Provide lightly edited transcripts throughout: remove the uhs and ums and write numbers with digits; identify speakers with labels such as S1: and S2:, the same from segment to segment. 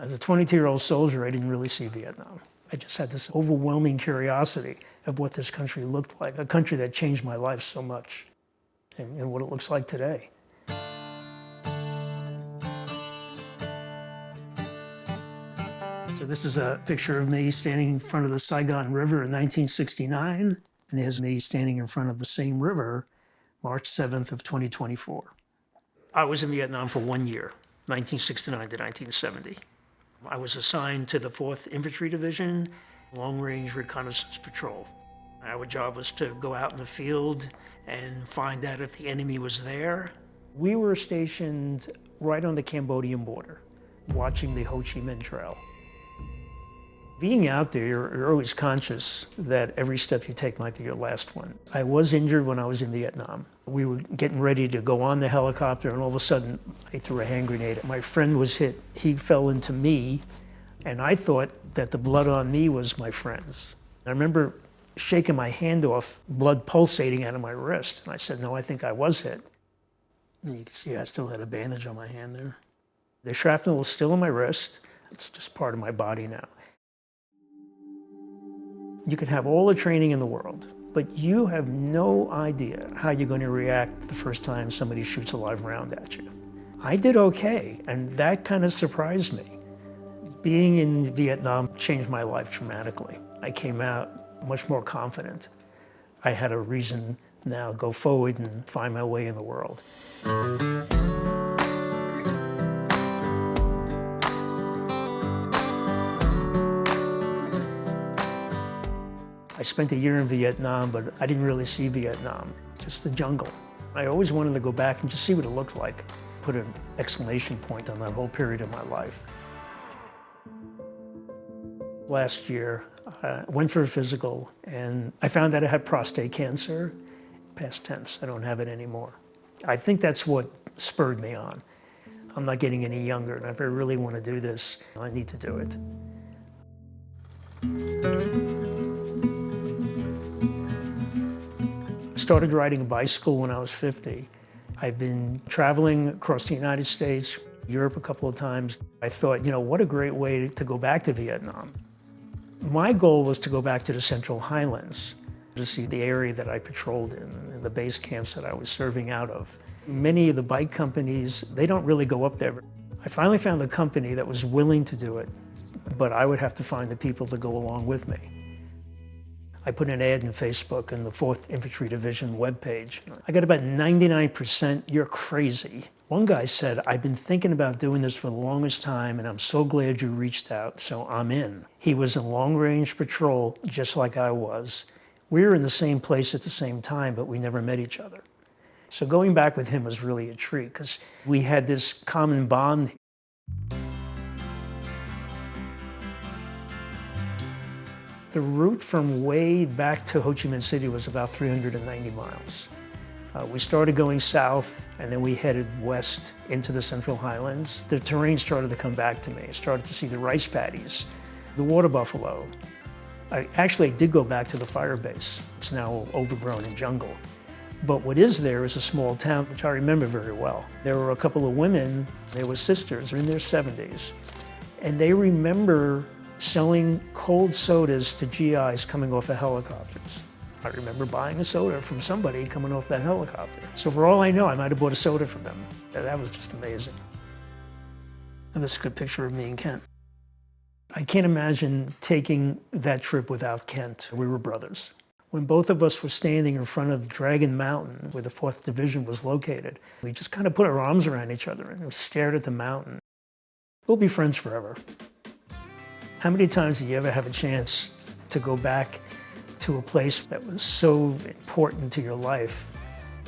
S1: As a 22-year-old soldier, I didn't really see Vietnam. I just had this overwhelming curiosity of what this country looked like, a country that changed my life so much, and what it looks like today. So this is a picture of me standing in front of the Saigon River in 1969, and here's me standing in front of the same river, March 7th of 2024. I was in Vietnam for 1 year, 1969 to 1970. I was assigned to the 4th Infantry Division, Long Range Reconnaissance Patrol. Our job was to go out in the field and find out if the enemy was there. We were stationed right on the Cambodian border, watching the Ho Chi Minh Trail. Being out there, you're always conscious that every step you take might be your last one. I was injured when I was in Vietnam. We were getting ready to go on the helicopter, and all of a sudden, I threw a hand grenade. My friend was hit. He fell into me, and I thought that the blood on me was my friend's. I remember shaking my hand off, blood pulsating out of my wrist, and I said, no, I think I was hit. And you can see I still had a bandage on my hand there. The shrapnel was still in my wrist. It's just part of my body now. You can have all the training in the world, but you have no idea how you're going to react the first time somebody shoots a live round at you. I did okay, and that kind of surprised me. Being in Vietnam changed my life dramatically. I came out much more confident. I had a reason now to go forward and find my way in the world. I spent a year in Vietnam, but I didn't really see Vietnam, just the jungle. I always wanted to go back and just see what it looked like. Put an exclamation point on that whole period of my life. Last year, I went for a physical, and I found out I had prostate cancer. Past tense, I don't have it anymore. I think that's what spurred me on. I'm not getting any younger, and if I really want to do this, I need to do it. I started riding a bicycle when I was 50. I've been traveling across the United States, Europe a couple of times. I thought, you know, what a great way to go back to Vietnam. My goal was to go back to the Central Highlands to see the area that I patrolled in and the base camps that I was serving out of. Many of the bike companies, they don't really go up there. I finally found a company that was willing to do it, but I would have to find the people to go along with me. I put an ad in Facebook on the 4th Infantry Division webpage. I got about 99%, you're crazy. One guy said, I've been thinking about doing this for the longest time, and I'm so glad you reached out, so I'm in. He was in long-range patrol, just like I was. We were in the same place at the same time, but we never met each other. So going back with him was really a treat, because we had this common bond. The route from way back to Ho Chi Minh City was about 390 miles. We started going south, and then we headed west into the Central Highlands. The terrain started to come back to me. I started to see the rice paddies, the water buffalo. I actually did go back to the fire base. It's now overgrown in jungle. But what is there is a small town, which I remember very well. There were a couple of women, they were sisters, in their 70s, and they remember selling cold sodas to GIs coming off of helicopters. I remember buying a soda from somebody coming off that helicopter. So for all I know, I might have bought a soda from them. That was just amazing. And this is a good picture of me and Kent. I can't imagine taking that trip without Kent. We were brothers. When both of us were standing in front of Dragon Mountain, where the 4th Division was located, we just kind of put our arms around each other and we stared at the mountain. We'll be friends forever. How many times do you ever have a chance to go back to a place that was so important to your life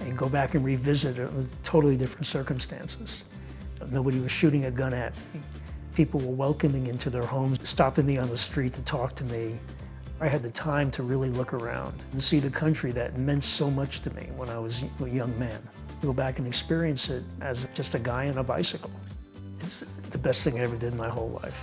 S1: and go back and revisit it with totally different circumstances? Nobody was shooting a gun at me. People were welcoming into their homes, stopping me on the street to talk to me. I had the time to really look around and see the country that meant so much to me when I was a young man. Go back and experience it as just a guy on a bicycle. It's the best thing I ever did in my whole life.